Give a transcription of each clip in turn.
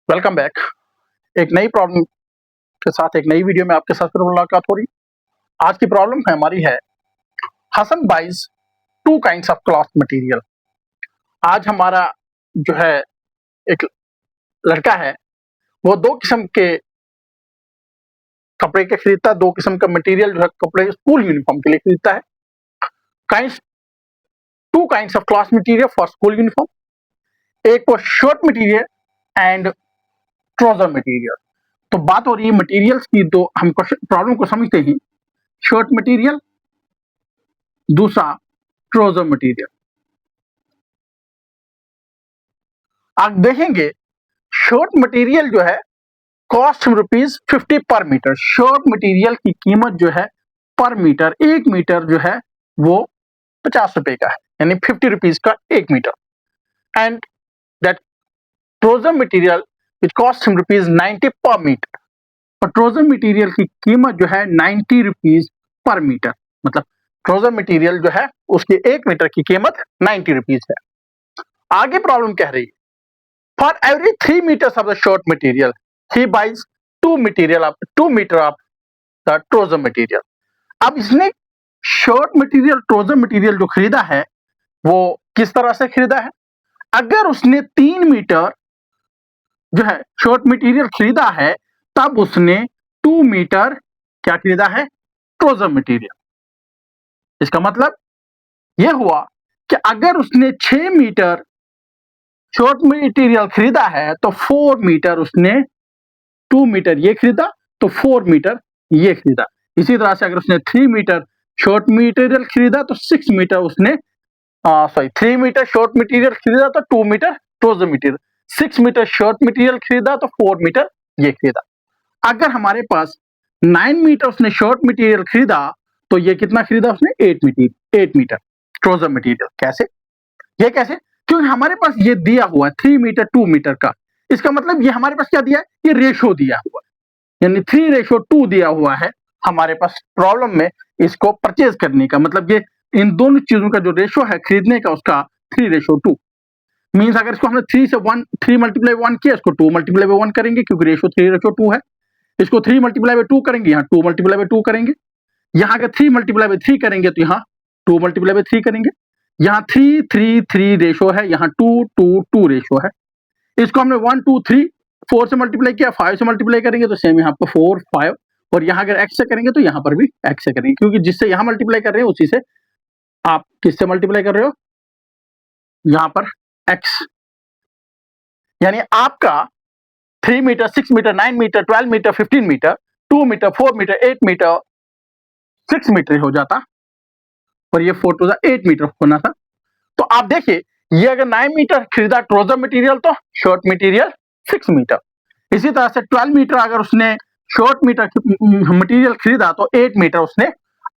Welcome back. एक नई problem के साथ एक नई वीडियो में आपके साथ फिर मुलाकात हो रही। आज की प्रॉब्लम है हमारी है Hassan buys two kinds of cloth material. आज हमारा जो है एक लड़का है, वो दो किस्म के कपड़े के खरीदता है, दो किस्म का मटेरियल जो है कपड़े स्कूल यूनिफॉर्म के लिए खरीदता है। Kinds to kinds of cloth material for school uniform. एक वो shirt material and trouser material. तो बात हो रही है मटेरियल्स की, तो हम प्रॉब्लम को समझते हैं। शर्ट मटेरियल, दूसरा ट्राउजर मटेरियल। आप देखेंगे शर्ट मटेरियल जो है cost ₹50 per metre. Shirt material की कीमत जो है पर मीटर, एक मीटर जो है वो ₹50 का है, यानी ₹50 का एक metre. And that trouser material which cost ₹90 per metre. और ट्राउजर मटेरियल की कीमत जो है ₹90 पर मीटर। मतलब ट्राउजर मटेरियल जो है उसकी एक मीटर की कीमत ₹90 है। आगे प्रॉब्लम कह रही है for every 3 meters of the short material he buys 2 meter of the trouser material। अब इसने शॉर्ट मटेरियल ट्राउजर मटेरियल जो खरीदा है वो किस तरह से खरीदा है। अगर उसने 3 मीटर जो है शॉर्ट मटेरियल खरीदा है, तब उसने 2 मीटर क्या खरीदा है, ट्राउजर मटेरियल। इसका मतलब यह हुआ कि अगर उसने 6 मीटर शॉर्ट मटेरियल खरीदा है तो 4 मीटर उसने 2 मीटर ये खरीदा, तो 4 मीटर ये खरीदा। इसी तरह से अगर उसने 3 मीटर शॉर्ट मटेरियल खरीदा तो 6 मीटर उसने 3 मीटर शॉर्ट मटेरियल खरीदा तो 2 metre trouser material, 6 metre short material खरीदा तो 4 मीटर ये खरीदा। अगर हमारे पास 9 मीटर उसने शॉर्ट मटेरियल खरीदा तो ये कितना खरीदा उसने, 8 मीटर ट्राउजर मटेरियल। कैसे, ये कैसे, क्योंकि हमारे पास ये दिया हुआ है 3 मीटर 2 मीटर का। इसका मतलब ये हमारे पास क्या दिया है, ये रेशो दिया हुआ है, यानी 3:2 दिया हुआ है हमारे पास प्रॉब्लम में इसको परचेज करने का। मतलब ये इन दोनों चीजों का जो रेशो है खरीदने का उसका 3:2 मीन्स अगर इसको हमने 3 मल्टीप्लाई 1 किया, इसको 2 मल्टीप्लाई बाय 1 करेंगे क्योंकि रेशो 3:2 है। इसको 3 मल्टीप्लाई बाय 2 करेंगे, यहाँ 2 मल्टीप्लाई बाय 2 करेंगे। यहाँ अगर 3 मल्टीप्लाई बाय 3 करेंगे तो यहाँ 2 मल्टीप्लाई बाय 3 करेंगे। यहाँ 3:3 रेशो है, यहाँ 2:2 रेशो है। इसको हमने 1 2 3 4 से मल्टीप्लाई किया, 5 से मल्टीप्लाई करेंगे तो सेम यहाँ पर 4 5, और यहाँ अगर x से करेंगे तो यहाँ पर भी x से करेंगे, क्योंकि जिससे यहाँ मल्टीप्लाई कर रहे हैं उसी से आप किससे मल्टीप्लाई कर रहे हो, यहाँ पर x। यानी आपका 3 metre 6 metre 9 metre 12 metre 15 metre 2 metre 4 metre 8 metre 6 metre हो जाता, और ये 4 टू 8 मीटर होना था। तो आप देखिए ये अगर 9 मीटर खरीदा ट्राउजर मटेरियल तो शॉर्ट मटेरियल 6 मीटर। इसी तरह से 12 मीटर अगर उसने शॉर्ट मीटर मटेरियल खरीदा तो 8 मीटर उसने।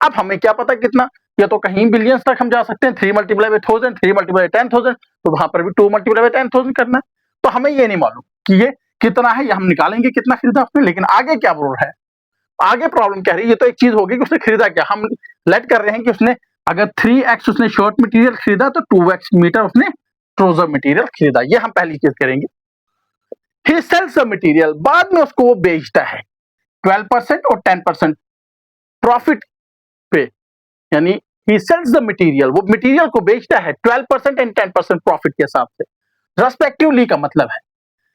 अब हमें क्या पता कितना, ये तो कहीं बिलियंस तक हम जा सकते हैं। 3 मल्टीप्लाई बाय 1000, 3 मल्टीप्लाई 10,000, तो वहां पर भी 2 मल्टीप्लाई बाय 10,000 करना है। तो हमें ये नहीं मालूम कि ये कितना है, ये हम निकालेंगे कितना खरीदा उसने। लेकिन आगे क्या बोल रहा है, आगे प्रॉब्लम कह रही है, ये तो एक चीज होगी कि उसने खरीदा क्या। हम लेट कर रहे हैं कि उसने अगर 3x उसने शॉर्ट मटेरियल खरीदा तो 2x मीटर उसने ट्राउजर मटेरियल खरीदा। ये हम पहली चीज करेंगे। ही सेल्स द मटेरियल, बाद में उसको वो बेचता है 12% और 10% प्रॉफिट पे। यानी ही सेल्स द मटेरियल, वो मटेरियल को बेचता है 12% एंड 10% प्रॉफिट के हिसाब से रेस्पेक्टिवली। का मतलब है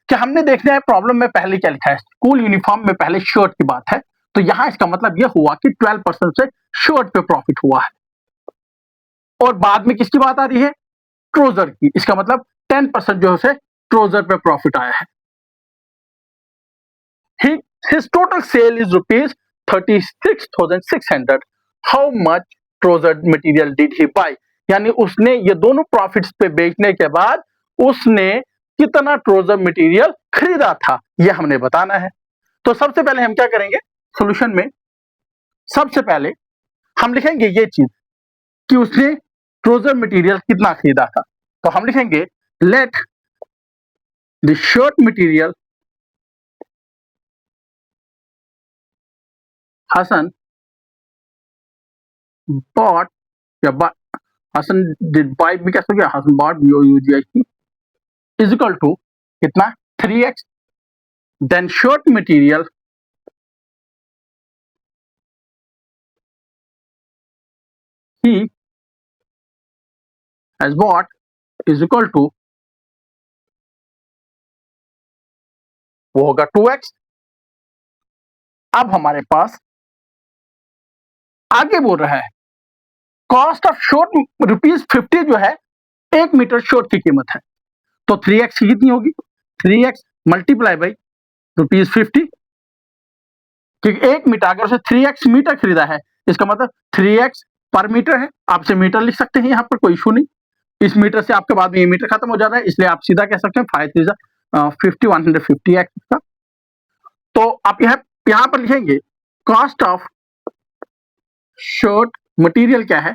कि हमने देखना है प्रॉब्लम में पहले क्या लिखा है। स्कूल यूनिफॉर्म में पहले शर्ट की बात है, तो यहां इसका मतलब यह हुआ कि 12% से शर्ट पे प्रॉफिट हुआ है, और बाद में किसकी बात आ रही है, ट्राउजर की। इसका मतलब 10% जो है ट्राउजर पे प्रॉफिट आया है। His total sale is ₹36,600। How much trouser material did he buy? यानी उसने ये दोनों प्रॉफिट्स पे बेचने के बाद उसने कितना ट्राउजर मटेरियल खरीदा था, ये हमने बताना है। तो सबसे पहले हम क्या करेंगे, सॉल्यूशन में सबसे पहले हम लिखेंगे ये चीज कि उसने ट्राउजर मटेरियल कितना खरीदा था। तो हम लिखेंगे let the shirt material Hassan bought, या Hassan did buy भी कैसे हो गया, Hassan bought BOUGIT is equal to कितना, 3x then short material he has bought is equal to, वो होगा 2x। अब हमारे पास आगे बोल रहा है कॉस्ट ऑफ शॉर्ट ₹50 जो है 1 मीटर शॉर्ट की कीमत है, तो 3x की कितनी होगी, 3x मल्टीप्लाई बाई ₹50, क्योंकि 1 मीटर अगर उसे 3x मीटर खरीदा है इसका मतलब 3x पर मीटर है, आपसे मीटर लिख सकते हैं, यहाँ पर कोई इशू नहीं। इस मीटर से आपके बाद में ये मीटर खत्म हो जाता है, इसलिए आप सीधा कह सकते हैं 5 3 50 150x का। तो आप यहाँ पर लिखेंगे कॉस्ट ऑफ शॉर्ट मटेरियल क्या है,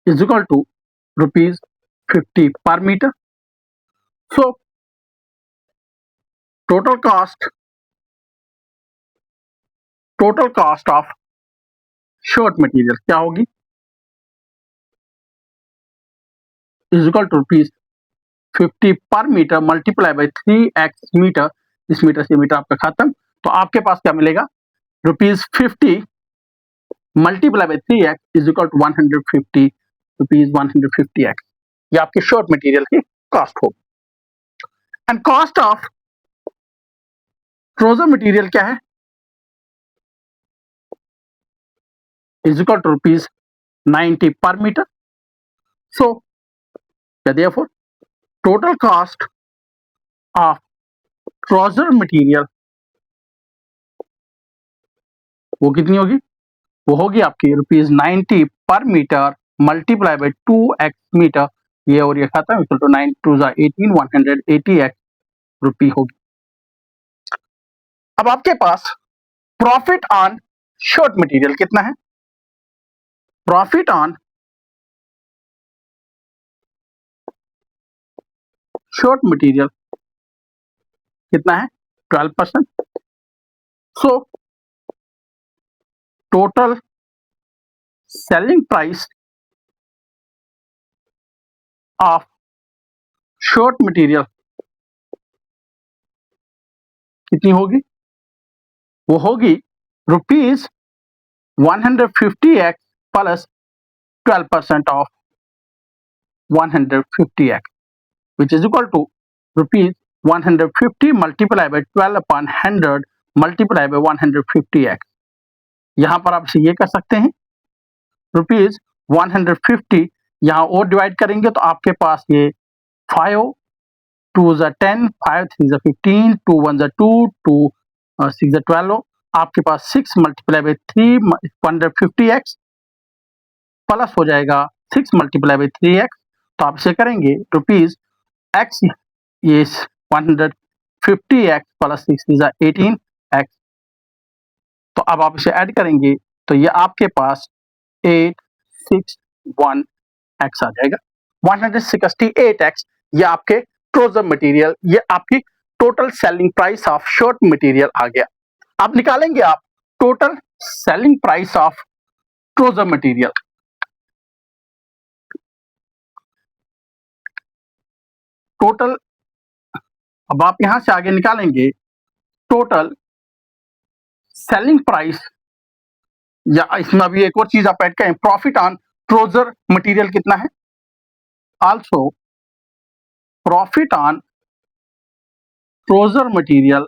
is equal to ₹50 per metre. So total cost of short material क्या होगी, is equal to ₹50 per metre multiply by 3x metre, इस मीटर से मीटर आपका खत्म, तो आपके पास क्या मिलेगा, ₹50 multiply by 3x is equal to 150, ₹150x, ये आपकी शॉर्ट मटेरियल की कॉस्ट होगी। And cost of trouser material क्या है, is equal to ₹90 per metre. So therefore total cost of trouser material वो कितनी होगी, वो होगी आपकी ₹90 per metre multiply by 2x metre, ये और ये खाता है तो 9 2 18 180x रुपी होगी। अब आपके पास प्रॉफिट ऑन शॉर्ट मटेरियल कितना है, प्रॉफिट ऑन शॉर्ट मटेरियल कितना है, 12%। सो total selling price of short material कितनी होगी, वो होगी ₹150x plus 12% of 150x, which is equal to ₹150 multiplied by 12 upon 100 multiplied by 150x। यहाँ पर आप ये कर सकते हैं ₹150 यहाँ और डिवाइड करेंगे तो आपके पास ये 5 2 10 5 3 15 2 1 2 2 6 12, आपके पास 6 मल्टीप्लाई बाई 3 150x प्लस हो जाएगा 6 मल्टीप्लाई बाई 3x, तो आप इसे करेंगे x ये 150x प्लस 6 18x, तो अब आप इसे ऐड करेंगे तो ये आपके पास 861x आ जाएगा, 168x, ये आपके ट्राउजर मटेरियल, ये आपकी total selling price of short material आ गया। अब निकालेंगे आप total selling price of trouser material. Total, अब आप यहां से आगे निकालेंगे टोटल सेलिंग प्राइस, या इसमें अभी एक और चीज आप ऐड करें, प्रॉफिट ऑन ट्राउजर मटेरियल कितना है, also profit on trouser material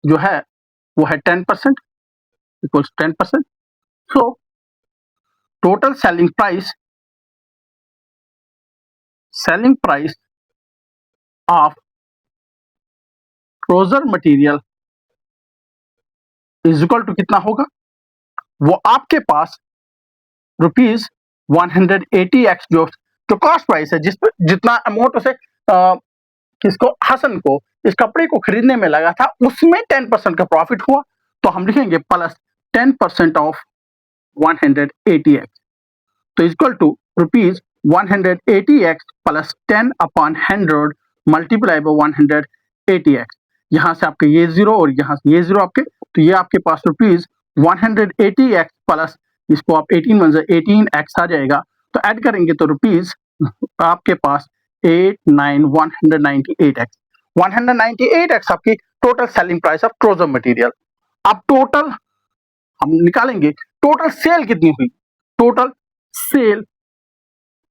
जो है वो है 10% equals 10%। So total selling price of trouser material is equal to कितना होगा, वो आपके पास ₹180x जो कॉस्ट प्राइस है, जितना अमाउंट उसे किसको, हसन को इस कपड़े को खरीदने में लगा था, उसमें 10% का प्रॉफिट हुआ, तो हम लिखेंगे प्लस 10% ऑफ 180x, तो equal to ₹180x plus 10 upon 100 multiply by 180x। यहाँ से आपके ये जीरो और यहाँ से ये जीरो आपके, तो ये आपके पास ₹180x प्लस इसको आप 18x आ जाएगा, तो ऐड करेंगे तो आपके पास 198x, 198x आपकी total selling price of trouser material. अब टोटल हम निकालेंगे, टोटल सेल कितनी हुई, total sale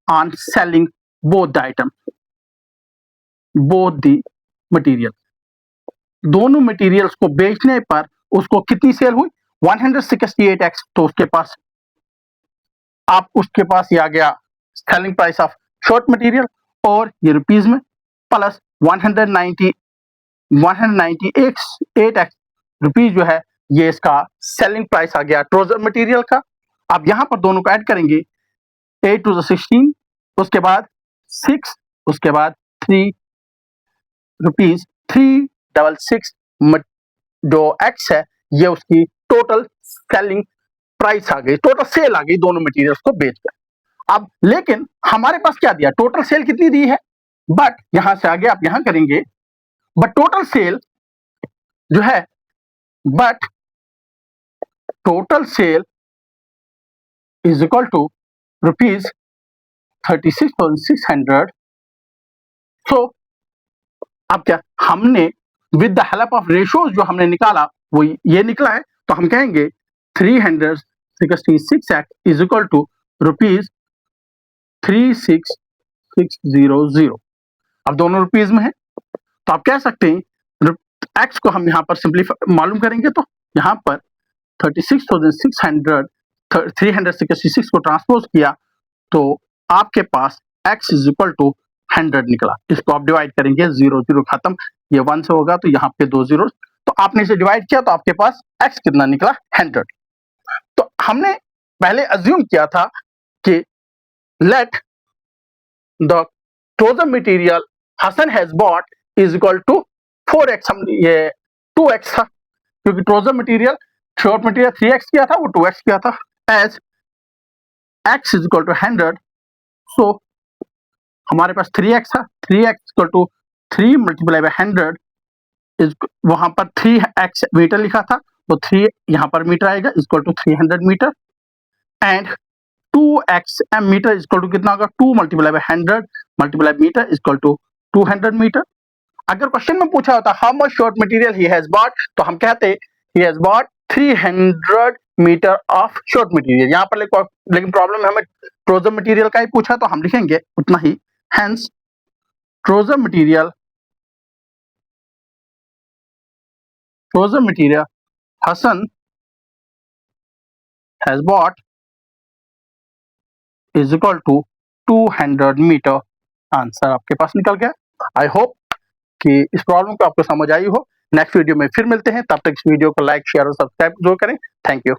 on selling both the item, both the material, दोनों मटेरियल्स को बेचने पर उसको कितनी सेल हुई, 168x। तो उसके पास ये आ गया selling price of short material, और ये रुपीज में, प्लस 198x रुपीज जो है ये इसका सेलिंग प्राइस आ गया ट्रोजर मटेरियल का। अब यहां पर दोनों को ऐड करेंगे, 8 to the 16, उसके बाद 6, उसके बाद 3 रुपीज 366 जो एक्स है ये उसकी टोटल सेलिंग प्राइस आ गई, टोटल सेल आ गई दोनों मटेरियल्स को बेचकर। अब लेकिन हमारे पास क्या दिया, टोटल सेल कितनी दी है, बट यहां से आगे आप यहां करेंगे, बट टोटल सेल जो है, but total sale is equal to rupees 36,600। So अब क्या हमने with the help of ratios जो हमने निकाला वो ये निकला है, तो हम कहेंगे 366x is equal to rupees 36600। अब दोनों रुपीज में है, तो आप कह सकते हैं एक्स को हम यहाँ पर सिंपलीफाई मालूम करेंगे, तो यहाँ पर 36,600 366 को ट्रांसपोज किया तो आपके पास x इज इक्वल टू 100 निकला। इसको आप डिवाइड करेंगे, 0 0 खत्म, ये 1 से होगा तो यहाँ पे 2 जीरो, तो आपने इसे डिवाइड किया तो आपके पास x कितना निकला, 100। तो हमने पहले अज्यूम किया था कि let the trouser material Hasan has bought is equal to 4x, हम ये 2x था क्योंकि trouser material short material 3x किया था, वो 2x किया था, as x is equal to 100। So हमारे पास 3x था, 3x equal to 3 multiply by 100 is, वहां पर 3x मीटर लिखा था तो 3 यहां पर मीटर आएगा, equal to 300 metre, and 2x m metre equal to कितना होगा, 2 multiply by 100 multiply metre equal to 200 metre. अगर क्वेश्चन में पूछा होता how much short material he has bought, तो हम कहते he has bought 300 metre of short material. यहाँ पर लेकिन प्रॉब्लम है, हमें ट्रोजर मटेरियल का ही पूछा तो हम लिखेंगे उतना ही, hence trouser material Hasan has bought is equal to 200 metre. Answer आपके पास निकल गया। आई होप कि इस प्रॉब्लम को आपको समझ आई हो। नेक्स्ट वीडियो में फिर मिलते हैं, तब तक इस वीडियो को लाइक शेयर और सब्सक्राइब जरूर करें। Thank you.